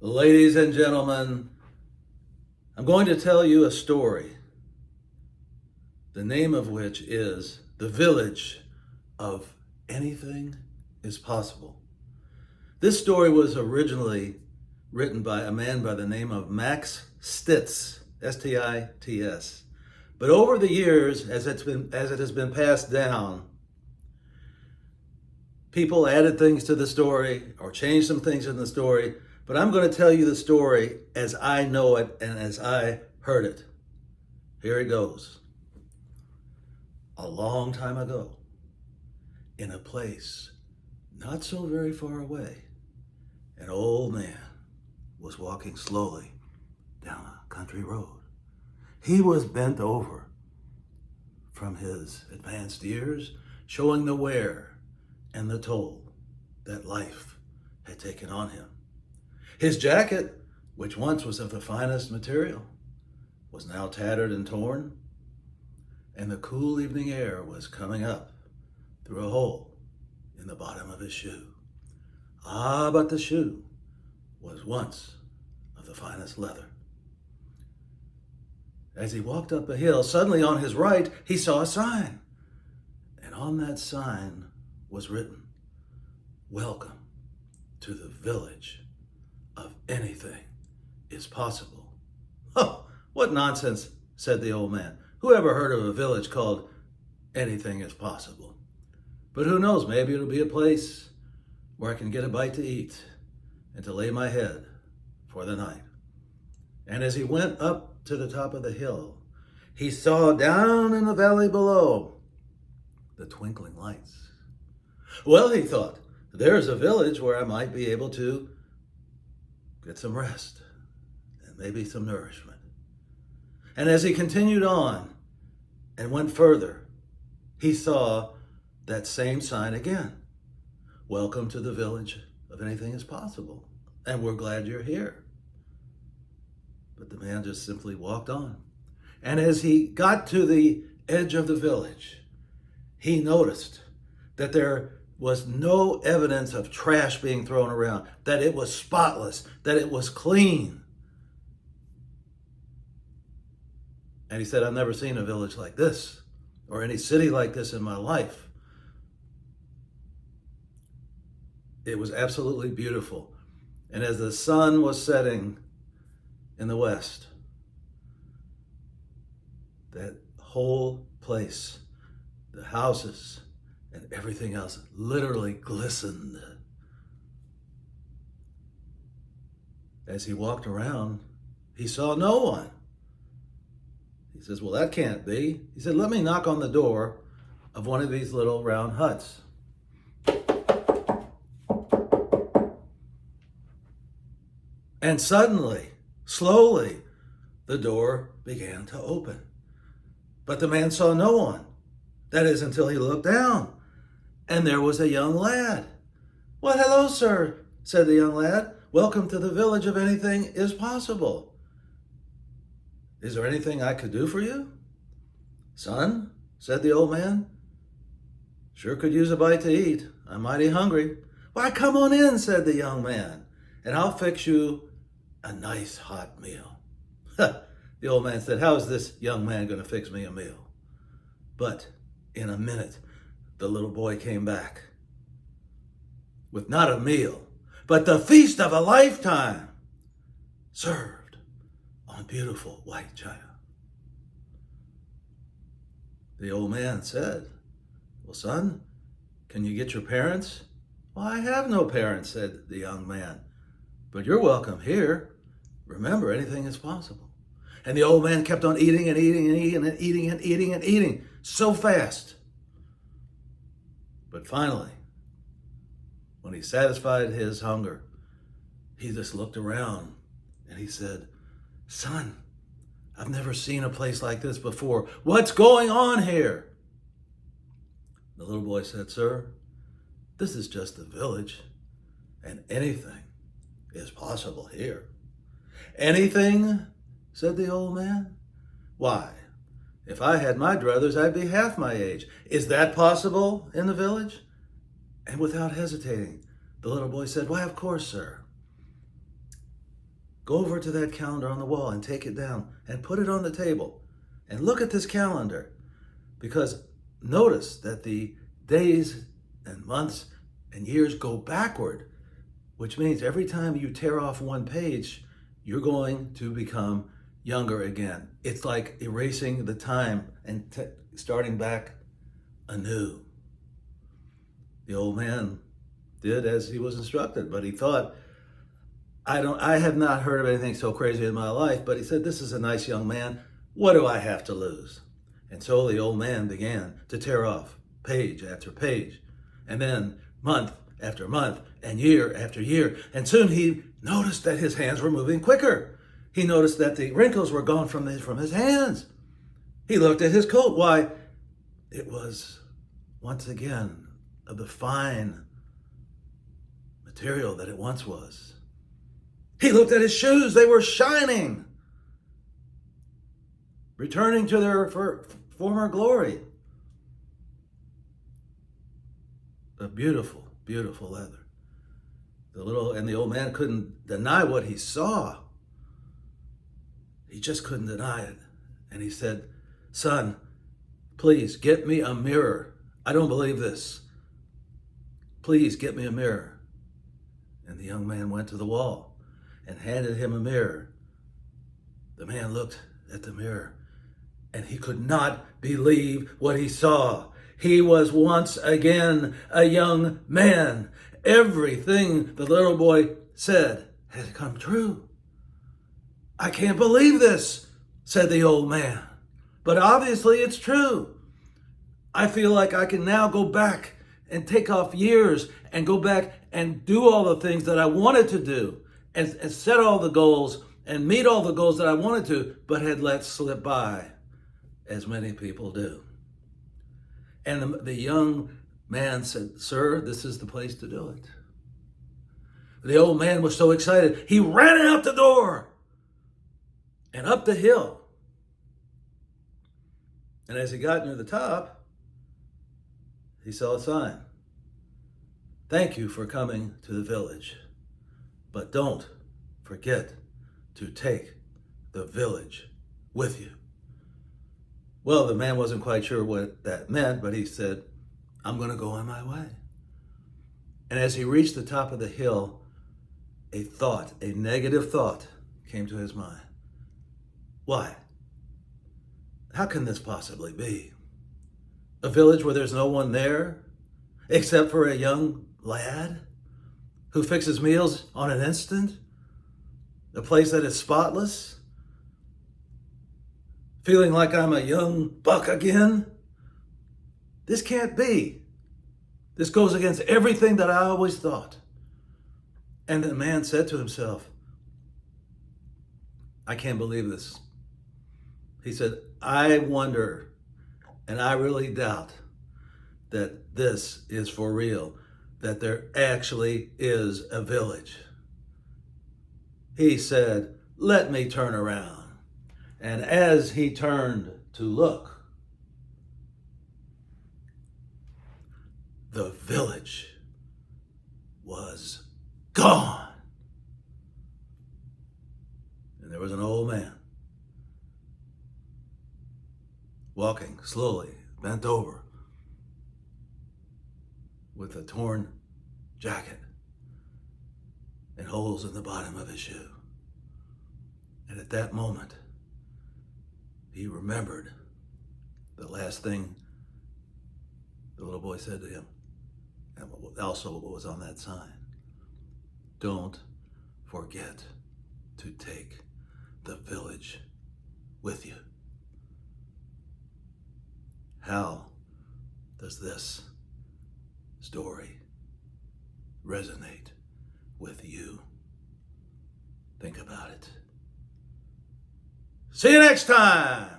Ladies and gentlemen, I'm going to tell you a story, the name of which is The Village of Anything is Possible. This story was originally written by a man by the name of Max Stitz, S-T-I-T-S. But over the years, as it has been passed down, people added things to the story or changed some things in the story. But I'm going to tell you the story as I know it and as I heard it. Here it goes. A long time ago, in a place not so very far away, an old man was walking slowly down a country road. He was bent over from his advanced years, showing the wear and the toll that life had taken on him. His jacket, which once was of the finest material, was now tattered and torn, and the cool evening air was coming up through a hole in the bottom of his shoe. Ah, but the shoe was once of the finest leather. As he walked up a hill, suddenly on his right, he saw a sign. And on that sign was written, "Welcome to the village of anything is possible." Oh, what nonsense, said the old man. Who ever heard of a village called Anything is Possible? But who knows, maybe it'll be a place where I can get a bite to eat and to lay my head for the night. And as he went up to the top of the hill, he saw down in the valley below the twinkling lights. Well, he thought, there's a village where I might be able to get some rest and maybe some nourishment. And as he continued on and went further, he saw that same sign again. Welcome to the village of Anything is Possible, and we're glad you're here. But the man just simply walked on. And as he got to the edge of the village, he noticed that there was no evidence of trash being thrown around, that it was spotless, that it was clean. And he said, I've never seen a village like this or any city like this in my life. It was absolutely beautiful. And as the sun was setting in the west, that whole place, the houses, and everything else literally glistened. As he walked around, he saw no one. He says, well, that can't be. He said, let me knock on the door of one of these little round huts. And suddenly, slowly, the door began to open. But the man saw no one. That is, until he looked down. And there was a young lad. Well, hello, sir, said the young lad. Welcome to the village of Anything is Possible. Is there anything I could do for you? Son, said the old man, sure could use a bite to eat. I'm mighty hungry. Why, come on in, said the young man, and I'll fix you a nice hot meal. The old man said, how is this young man going to fix me a meal? But in a minute, the little boy came back with not a meal, but the feast of a lifetime, served on beautiful white china. The old man said, well, son, can you get your parents? Well, I have no parents, said the young man, but you're welcome here. Remember, anything is possible. And the old man kept on eating and eating and eating and eating and eating and eating so fast. But finally, when he satisfied his hunger, he just looked around and he said, son, I've never seen a place like this before. What's going on here? The little boy said, sir, this is just the village, and anything is possible here. Anything? Said the old man. Why, if I had my druthers, I'd be half my age. Is that possible in the village? And without hesitating, the little boy said, why, of course, sir. Go over to that calendar on the wall and take it down and put it on the table. And look at this calendar. Because notice that the days and months and years go backward, which means every time you tear off one page, you're going to become younger again. It's like erasing the time and starting back anew. The old man did as he was instructed, but he thought, I have not heard of anything so crazy in my life, but he said, this is a nice young man. What do I have to lose? And so the old man began to tear off page after page, and then month after month, and year after year. And soon he noticed that his hands were moving quicker. He noticed that the wrinkles were gone from his hands. He looked at his coat. Why, it was once again of the fine material that it once was. He looked at his shoes. They were shining, returning to their former glory. A beautiful, beautiful leather. The old man couldn't deny what he saw. He just couldn't deny it. And he said, son, please get me a mirror. I don't believe this. Please get me a mirror. And the young man went to the wall and handed him a mirror. The man looked at the mirror and he could not believe what he saw. He was once again a young man. Everything the little boy said had come true. I can't believe this, said the old man. But obviously it's true. I feel like I can now go back and take off years and go back and do all the things that I wanted to do and set all the goals and meet all the goals that I wanted to, but had let slip by, as many people do. And the young man said, sir, this is the place to do it. The old man was so excited, he ran out the door and up the hill. And as he got near the top, he saw a sign. Thank you for coming to the village, but don't forget to take the village with you. Well, the man wasn't quite sure what that meant, but he said, I'm going to go on my way. And as he reached the top of the hill, a negative thought came to his mind. Why? How can this possibly be? A village where there's no one there except for a young lad who fixes meals on an instant? A place that is spotless? Feeling like I'm a young buck again? This can't be. This goes against everything that I always thought. And the man said to himself, I can't believe this. He said, I wonder, and I really doubt that this is for real, that there actually is a village. He said, let me turn around. And as he turned to look, the village was gone. And there was an old man walking slowly, bent over, with a torn jacket and holes in the bottom of his shoe. And at that moment, he remembered the last thing the little boy said to him, and also what was on that sign. Don't forget to take the village with you. How does this story resonate with you? Think about it. See you next time.